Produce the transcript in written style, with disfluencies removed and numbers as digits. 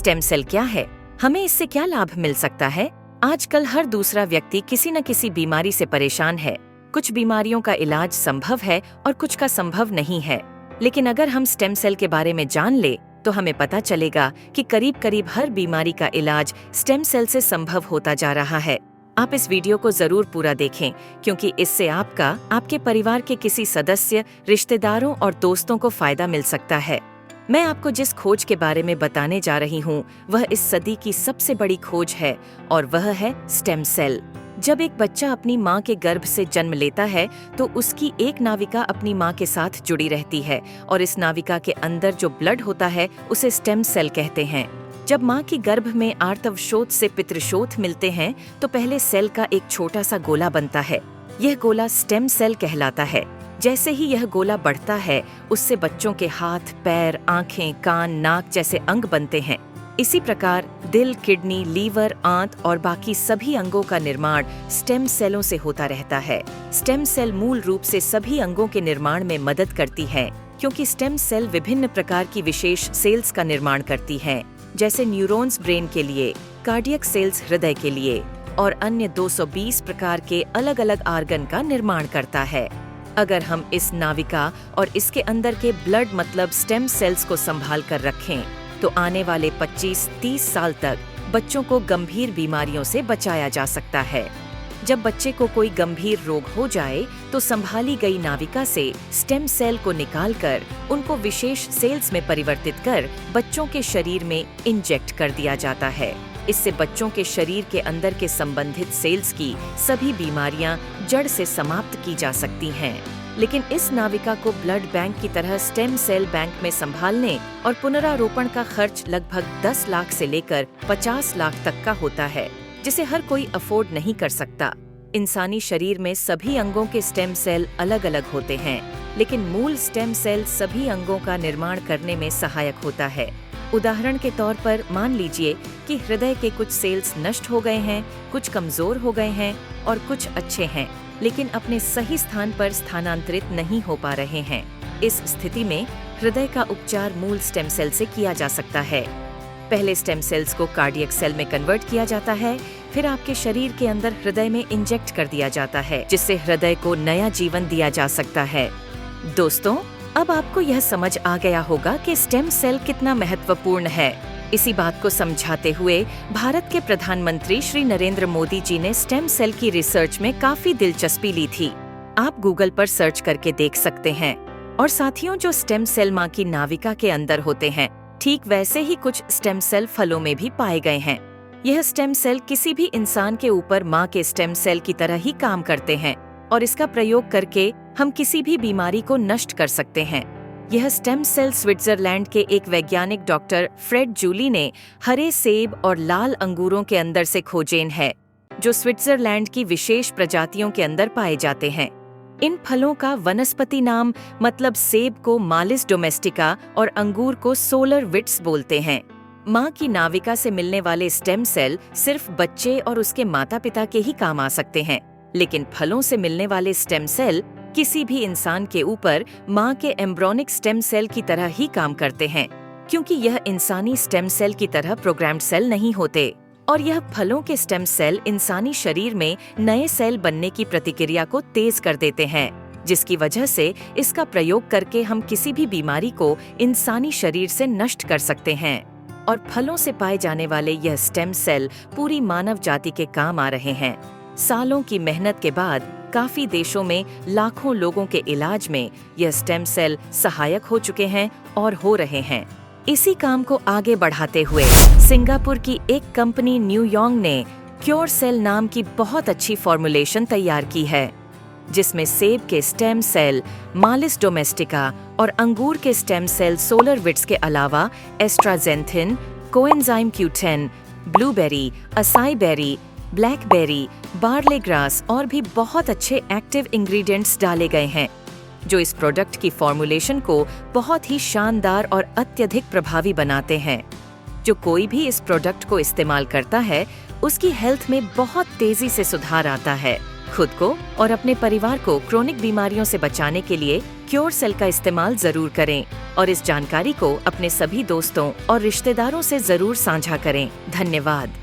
Stem cell क्या है? हमें इससे क्या लाभ मिल सकता है? आजकल हर दूसरा व्यक्ति किसी न किसी बीमारी से परेशान है। कुछ बीमारियों का इलाज संभव है और कुछ का संभव नहीं है। लेकिन अगर हम स्टेम सेल के बारे में जान ले तो हमें पता चलेगा कि करीब करीब हर बीमारी का इलाज स्टेम सेल से संभव होता जा रहा है। आप इस वीडियो को जरूर पूरा देखें, क्योंकि इससे आपका, आपके परिवार के किसी सदस्य, रिश्तेदारों और दोस्तों को फायदा मिल सकता है। मैं आपको जिस खोज के बारे में बताने जा रही हूँ वह इस सदी की सबसे बड़ी खोज है और वह है स्टेम सेल। जब एक बच्चा अपनी माँ के गर्भ से जन्म लेता है तो उसकी एक नाविका अपनी माँ के साथ जुड़ी रहती है और इस नाविका के अंदर जो ब्लड होता है उसे स्टेम सेल कहते हैं। जब माँ की गर्भ में आर्तवशोथ से पितृशोथ मिलते हैं तो पहले सेल का एक छोटा सा गोला बनता है। यह गोला स्टेम सेल कहलाता है। जैसे ही यह गोला बढ़ता है उससे बच्चों के हाथ, पैर, आंखें, कान, नाक जैसे अंग बनते हैं। इसी प्रकार दिल, किडनी, लीवर, आंत और बाकी सभी अंगों का निर्माण स्टेम सेलों से होता रहता है। स्टेम सेल मूल रूप से सभी अंगों के निर्माण में मदद करती है, क्योंकि स्टेम सेल विभिन्न प्रकार की विशेष सेल्स का निर्माण करती हैं, जैसे न्यूरॉन्स ब्रेन के लिए, कार्डियक सेल्स हृदय के लिए और अन्य 220 प्रकार के अलग अलग आर्गन का निर्माण करता है। अगर हम इस नाविका और इसके अंदर के ब्लड मतलब स्टेम सेल्स को संभाल कर रखें तो आने वाले 25-30 साल तक बच्चों को गंभीर बीमारियों से बचाया जा सकता है। जब बच्चे को कोई गंभीर रोग हो जाए तो संभाली गई नाविका से स्टेम सेल को निकालकर उनको विशेष सेल्स में परिवर्तित कर बच्चों के शरीर में इंजेक्ट कर दिया जाता है। इससे बच्चों के शरीर के अंदर के संबंधित सेल्स की सभी बीमारियां जड़ से समाप्त की जा सकती हैं। लेकिन इस नाविका को ब्लड बैंक की तरह स्टेम सेल बैंक में संभालने और पुनरारोपण का खर्च लगभग 10 लाख से लेकर 50 लाख तक का होता है, जिसे हर कोई अफोर्ड नहीं कर सकता। इंसानी शरीर में सभी अंगों के स्टेम सेल अलग अलग होते हैं, लेकिन मूल स्टेम सेल सभी अंगों का निर्माण करने में सहायक होता है। उदाहरण के तौर पर मान लीजिए कि हृदय के कुछ सेल्स नष्ट हो गए हैं, कुछ कमजोर हो गए हैं और कुछ अच्छे हैं, लेकिन अपने सही स्थान पर स्थानांतरित नहीं हो पा रहे हैं। इस स्थिति में हृदय का उपचार मूल स्टेम सेल से किया जा सकता है। पहले स्टेम सेल्स को कार्डियक सेल में कन्वर्ट किया जाता है, फिर आपके शरीर के अंदर हृदय में इंजेक्ट कर दिया जाता है, जिससे हृदय को नया जीवन दिया जा सकता है। दोस्तों, अब आपको यह समझ आ गया होगा कि स्टेम सेल कितना महत्वपूर्ण है। इसी बात को समझाते हुए भारत के प्रधानमंत्री श्री नरेंद्र मोदी जी ने स्टेम सेल की रिसर्च में काफी दिलचस्पी ली थी। आप गूगल पर सर्च करके देख सकते हैं। और साथियों, जो स्टेम सेल माँ की नाविका के अंदर होते हैं, ठीक वैसे ही कुछ स्टेम सेल फलों में भी पाए गए हैं। यह स्टेम सेल किसी भी इंसान के ऊपर माँ के स्टेम सेल की तरह ही काम करते हैं और इसका प्रयोग करके हम किसी भी बीमारी को नष्ट कर सकते हैं। यह स्टेम सेल स्विट्जरलैंड के एक वैज्ञानिक डॉक्टर फ्रेड जूली ने हरे सेब और लाल अंगूरों के अंदर से खोजेन है, जो स्विट्जरलैंड की विशेष प्रजातियों के अंदर पाए जाते हैं। इन फलों का वनस्पति नाम मतलब सेब को मालिस डोमेस्टिका और अंगूर को सोलर विट्स बोलते हैं। माँ की नाविका से मिलने वाले स्टेम सेल सिर्फ बच्चे और उसके माता पिता के ही काम आ सकते हैं, लेकिन फलों से मिलने वाले स्टेम सेल किसी भी इंसान के ऊपर माँ के एम्ब्रोनिक स्टेम सेल की तरह ही काम करते हैं, क्योंकि यह इंसानी स्टेम सेल की तरह प्रोग्राम्ड सेल नहीं होते। और यह फलों के स्टेम सेल इंसानी शरीर में नए सेल बनने की प्रतिक्रिया को तेज कर देते हैं, जिसकी वजह से इसका प्रयोग करके हम किसी भी बीमारी को इंसानी शरीर से नष्ट कर सकते हैं। और फलों से पाए जाने वाले यह स्टेम सेल पूरी मानव जाति के काम आ रहे हैं। सालों की मेहनत के बाद काफी देशों में लाखों लोगों के इलाज में यह स्टेम सेल सहायक हो चुके हैं और हो रहे हैं। इसी काम को आगे बढ़ाते हुए सिंगापुर की एक कंपनी न्यूयॉन्ग ने क्योर सेल नाम की बहुत अच्छी फॉर्मुलेशन तैयार की है, जिसमें सेब के स्टेम सेल मालिस डोमेस्टिका और अंगूर के स्टेम सेल सोलर विट्स के अलावा astaxanthin, coenzyme Q10, blueberry, acai berry, blackberry, barley grass और भी बहुत अच्छे एक्टिव इंग्रेडिएंट्स डाले गए हैं, जो इस प्रोडक्ट की फॉर्मुलेशन को बहुत ही शानदार और अत्यधिक प्रभावी बनाते हैं। जो कोई भी इस प्रोडक्ट को इस्तेमाल करता है उसकी हेल्थ में बहुत तेजी से सुधार आता है। खुद को और अपने परिवार को क्रोनिक बीमारियों से बचाने के लिए क्योर सेल का इस्तेमाल जरूर करें और इस जानकारी को अपने सभी दोस्तों और रिश्तेदारों से जरूर साझा करें। धन्यवाद।